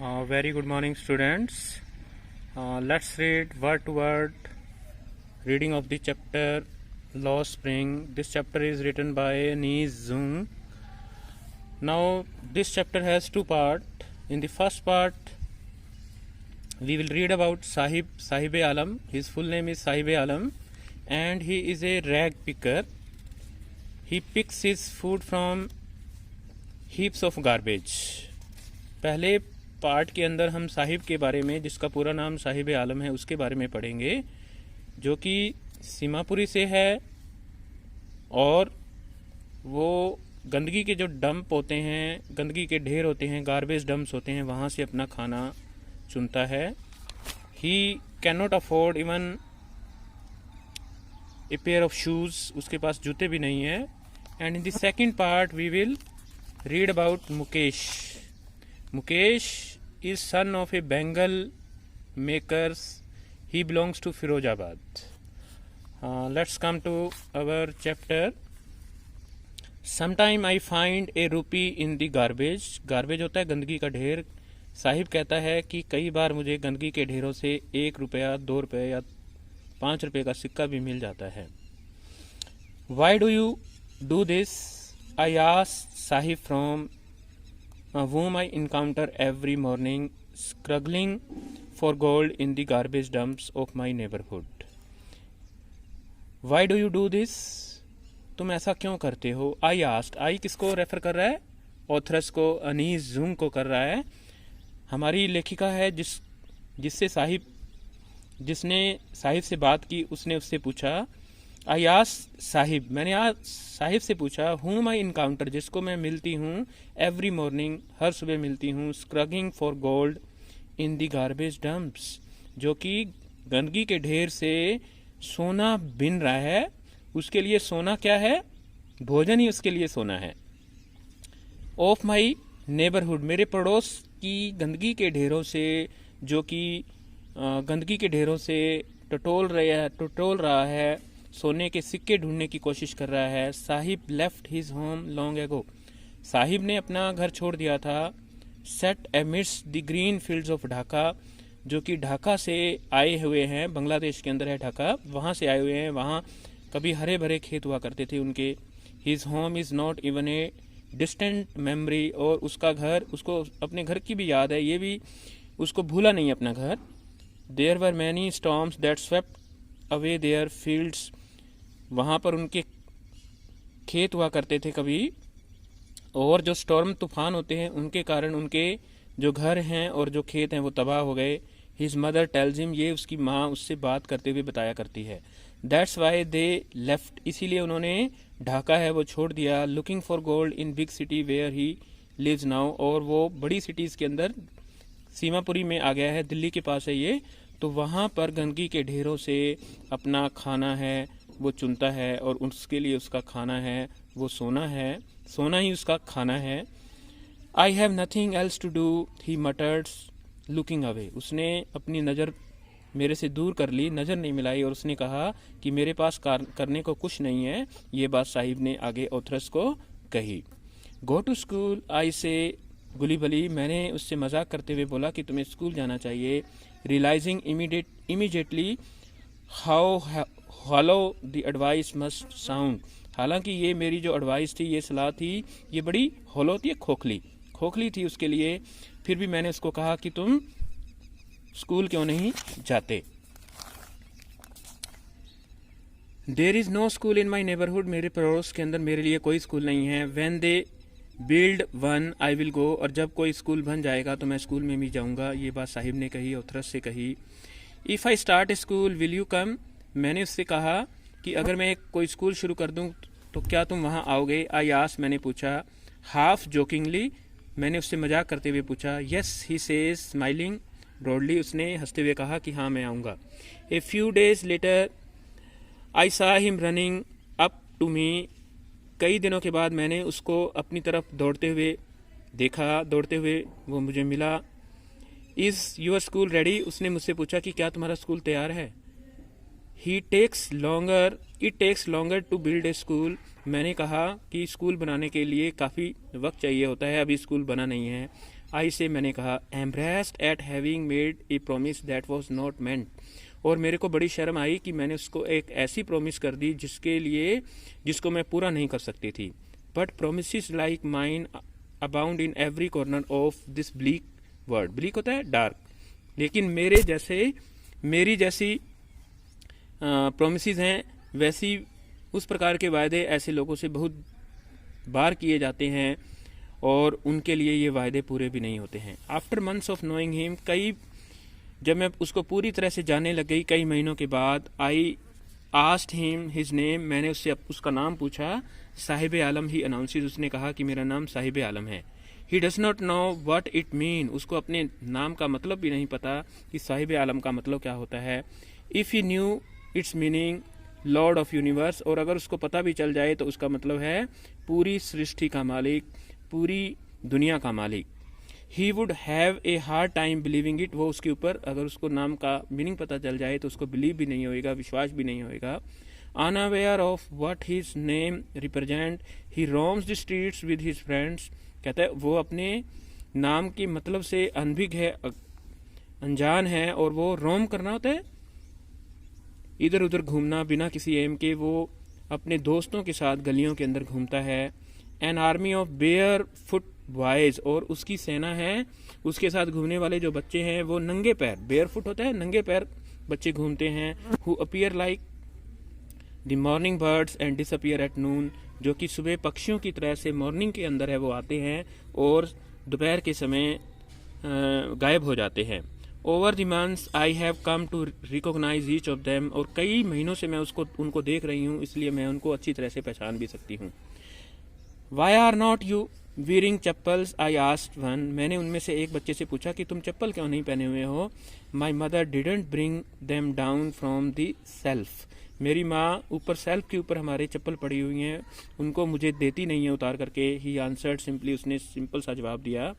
Very good morning, students. Let's read word to word reading of the chapter Lost Spring. This chapter is written by Nies Zung. Now, this chapter has two parts. In the first part, we will read about Sahib-e-Alam. His full name is Sahib-e-Alam, and he is a rag picker. He picks his food from heaps of garbage. पहले part के अंदर हम साहिब के बारे में, जिसका पूरा नाम साहिब-ए-आलम है, उसके बारे में पढ़ेंगे, जो कि सीमापुरी से है और वो गंदगी के जो डंप होते हैं, गंदगी के ढेर होते हैं, गार्बेज डंप्स होते हैं, वहाँ से अपना खाना चुनता है. He can not afford even a pair of shoes. उसके पास जूते भी नहीं है. And in the second part we will read about Mukesh. Mukesh is son of a Bengal makers. He belongs to Firozabad. Let's come to our chapter. Sometime I find a rupee in the garbage. Garbage होता है गंदगी का ढेर. साहिब कहता है कि कई बार मुझे गंदगी के ढेरों से 1 रुपया, 2 रुपये या 5 रुपये का सिक्का भी मिल जाता है. Why do you do this? I asked Sahib from whom I encounter every morning struggling for gold in the garbage dumps of my neighborhood. Why do you do this? तुम ऐसा क्यों करते हो? I asked. I किसको refer कर रहा है? ऑथरस को, अनीस जूंग को कर रहा है. हमारी लेखिका है जिसने साहिब से बात की. उसने उससे पूछा, आई आस्क्ड साहिब, मैंने साहिब से पूछा, whom I encounter, जिसको मैं मिलती हूँ, एवरी मॉर्निंग, हर सुबह मिलती हूँ, scrounging for gold in the garbage dumps, जो कि गंदगी के ढेर से सोना बिन रहा है. उसके लिए सोना क्या है? भोजन ही उसके लिए सोना है. ऑफ माई नेबरहुड, मेरे पड़ोस की गंदगी के ढेरों से, जो कि गंदगी के ढेरों से टटोल रहा है, सोने के सिक्के ढूंढने की कोशिश कर रहा है. Sahib left his home long ago, Sahib ने अपना घर छोड़ दिया था. Set amidst the green fields of Dhaka, जो कि ढाका से आए हुए हैं, बांग्लादेश के अंदर है ढाका, वहाँ से आए हुए हैं. वहाँ कभी हरे भरे खेत हुआ करते थे उनके. His home is not even a distant memory, और उसका घर, उसको अपने घर की भी याद है, ये भी उसको भूला नहीं अपना घर. There were many storms that swept away their fields, वहाँ पर उनके खेत हुआ करते थे कभी, और जो स्टॉर्म तूफान होते हैं उनके कारण उनके जो घर हैं और जो खेत हैं वो तबाह हो गए. हिज मदर टेल्स हिम, ये उसकी माँ उससे बात करते हुए बताया करती है. दैट्स वाई दे लेफ्ट, इसीलिए उन्होंने ढाका है वो छोड़ दिया. Looking for gold in big city where he lives now, और वो बड़ी सिटीज़ के अंदर, सीमापुरी में आ गया है, दिल्ली के पास है ये, तो वहाँ पर गंदगी के ढेरों से अपना खाना है वो चुनता है, और उसके लिए उसका खाना है वो सोना है, सोना ही उसका खाना है. I have nothing else to do, he mutters looking away, उसने अपनी नज़र मेरे से दूर कर ली, नज़र नहीं मिलाई, और उसने कहा कि मेरे पास करने को कुछ नहीं है. ये बात साहिब ने आगे ऑथरस को कही. गो टू स्कूल, आई से गुली भली, मैंने उससे मजाक करते हुए बोला कि तुम्हें स्कूल जाना चाहिए. Realising immediately how hollow the advice must sound, हालांकि ये मेरी जो एडवाइस थी, ये सलाह थी, ये बड़ी हॉलो थी, खोखली थी उसके लिए. फिर भी मैंने उसको कहा कि तुम स्कूल क्यों नहीं जाते. There is no school in my neighbourhood, मेरे पड़ोस के अंदर मेरे लिए कोई स्कूल नहीं है. When they build one I will go, और जब कोई स्कूल बन जाएगा तो मैं स्कूल में भी जाऊंगा. ये बात साहिब ने कही, ऑथरस से कही. If I start A school will you come, मैंने उससे कहा कि अगर मैं कोई स्कूल शुरू कर दूं तो क्या तुम वहां आओगे. आई आस्क्ड, मैंने पूछा. हाफ जोकिंगली, मैंने उससे मजाक करते हुए पूछा. Yes he says smiling broadly, उसने हंसते हुए कहा कि हाँ मैं आऊँगा. A few days later I saw him running up to me, कई दिनों के बाद मैंने उसको अपनी तरफ दौड़ते हुए देखा, दौड़ते हुए वो मुझे मिला. इज़ योर स्कूल रेडी, उसने मुझसे पूछा कि क्या तुम्हारा स्कूल तैयार है. It takes longer to build a school, मैंने कहा कि स्कूल बनाने के लिए काफ़ी वक्त चाहिए होता है, अभी स्कूल बना नहीं है. आई से मैंने कहा, embraced eight having made a promise that was not meant, और मेरे को बड़ी शर्म आई कि मैंने उसको एक ऐसी प्रॉमिस कर दी जिसको मैं पूरा नहीं कर सकती थी। But promise like mine abound in every corner of this bleak world. Bleak होता है डार्क, लेकिन मेरी जैसी प्रोमिसेस हैं, वैसी उस प्रकार के वायदे ऐसे लोगों से बहुत बार किए जाते हैं और उनके लिए ये वायदे पूरे भी नहीं होते हैं। After months of knowing him, जब मैं उसको पूरी तरह से जानने लग गई, कई महीनों के बाद, I asked him his name, मैंने उससे उसका नाम पूछा। साहिब आलम ही अनाउंसेस, उसने कहा कि मेरा नाम साहिब आलम है। He does not know what it mean, उसको अपने नाम का मतलब भी नहीं पता कि साहिब आलम का मतलब क्या होता है। If he new it's meaning Lord of universe, और अगर उसको पता भी चल जाए तो उसका मतलब है पूरी सृष्टि का मालिक, पूरी दुनिया का मालिक। He would have a hard time believing it, वो उसके ऊपर अगर उसको नाम का मीनिंग पता चल जाए तो उसको बिलीव भी नहीं होएगा, विश्वास भी नहीं होएगा। Unaware of what his name represent, he roams the streets with his friends, कहता है वो अपने नाम के मतलब से अनभिज्ञ है, अनजान है, और वो रोम करना होता है इधर उधर घूमना बिना किसी एम के। वो अपने दोस्तों के साथ गलियों के अंदर घूमता है। An army of bear foot boys, और उसकी सेना है, उसके साथ घूमने वाले जो बच्चे हैं वो नंगे पैर, बेयर फुट होता है नंगे पैर बच्चे घूमते हैं। Who appear like the morning birds and disappear at noon, जो कि सुबह पक्षियों की तरह से मॉर्निंग के अंदर है वो आते हैं और दोपहर के समय गायब हो जाते हैं। Over the months I have come to recognise each of them, और कई महीनों से मैं उनको देख रही हूँ, इसलिए मैं उनको अच्छी तरह से पहचान भी सकती हूँ। Why are not you wearing chappals, I asked one, मैंने उनमें से एक बच्चे से पूछा कि तुम चप्पल क्यों नहीं पहने हुए हो। My mother didn't bring them down from the self, मेरी माँ ऊपर सेल्फ के ऊपर हमारे चप्पल पड़ी हुई हैं, उनको मुझे देती नहीं है उतार करके। ही आंसर्ड सिंपली, उसने सिंपल सा जवाब दिया।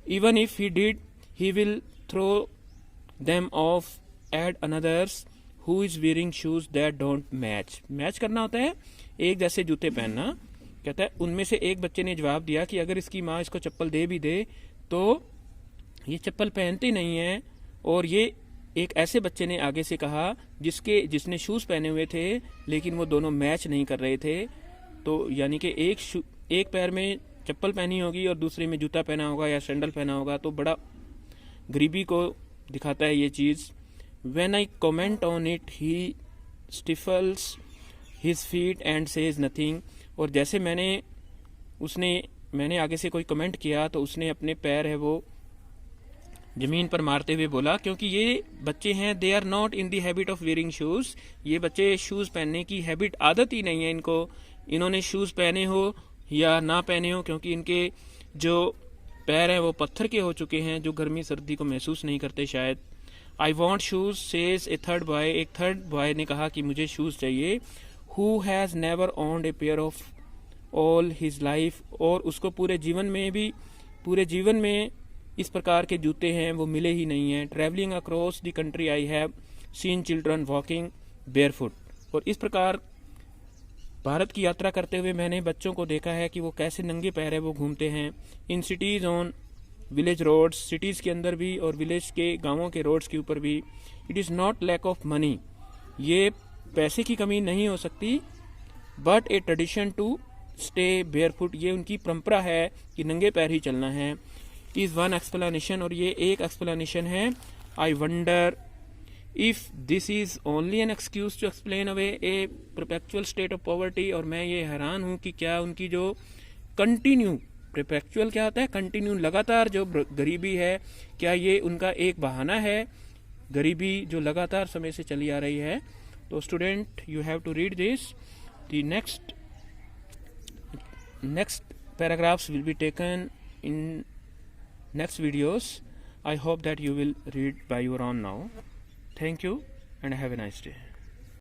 Even if he did he will throw them off at another's who is wearing shoes that don't match. Match करना होता है एक जैसे जूते पहनना। कहता है उनमें से एक बच्चे ने जवाब दिया कि अगर इसकी माँ इसको चप्पल दे भी दे तो ये चप्पल पहनते नहीं है। और ये एक ऐसे बच्चे ने आगे से कहा जिसने शूज पहने हुए थे लेकिन वो दोनों मैच नहीं कर रहे थे। तो यानी कि एक पैर में चप्पल पहनी होगी और दूसरे में जूता पहना होगा या सैंडल पहना होगा, तो बड़ा गरीबी को दिखाता है ये चीज़। When I comment on it he stifles his feet and says nothing, और जैसे मैंने आगे से कोई कमेंट किया तो उसने अपने पैर है वो जमीन पर मारते हुए बोला, क्योंकि ये बच्चे हैं they are not in the habit of wearing shoes, ये बच्चे शूज पहनने की हैबिट आदत ही नहीं है इनको। इन्होंने शूज पहने हो या ना पहने हो, क्योंकि इनके जो पैर हैं वो पत्थर के हो चुके हैं जो गर्मी सर्दी को महसूस नहीं करते शायद। I want shoes says A third boy, एक थर्ड बॉय ने कहा कि मुझे शूज चाहिए। Who has never owned A pair of all his life, और उसको पूरे जीवन में इस प्रकार के जूते हैं वो मिले ही नहीं हैं। Travelling across the country I have seen children walking barefoot, और इस प्रकार भारत की यात्रा करते हुए मैंने बच्चों को देखा है कि वो कैसे नंगे पैर है वो घूमते हैं। In cities on village roads, cities के अंदर भी और विलेज के गांवों के रोड्स के ऊपर भी। It is not lack of money, ये पैसे की कमी नहीं हो सकती, but a tradition to stay barefoot, ये उनकी परंपरा है कि नंगे पैर ही चलना है। इज वन एक्सप्लेनेशन, और ये एक एक्सप्लेनेशन है। I wonder if this is only an excuse to explain away a perpetual state of poverty, और मैं ये हैरान हूं कि क्या उनकी जो कंटिन्यू, परपेचुअल क्या होता है, कंटिन्यू लगातार जो गरीबी है, क्या ये उनका एक बहाना है, गरीबी जो लगातार समय से चली आ रही है। तो student you have to read this. The next paragraphs will be taken in next videos. I hope that you will read by your own now. Thank you and have a nice day.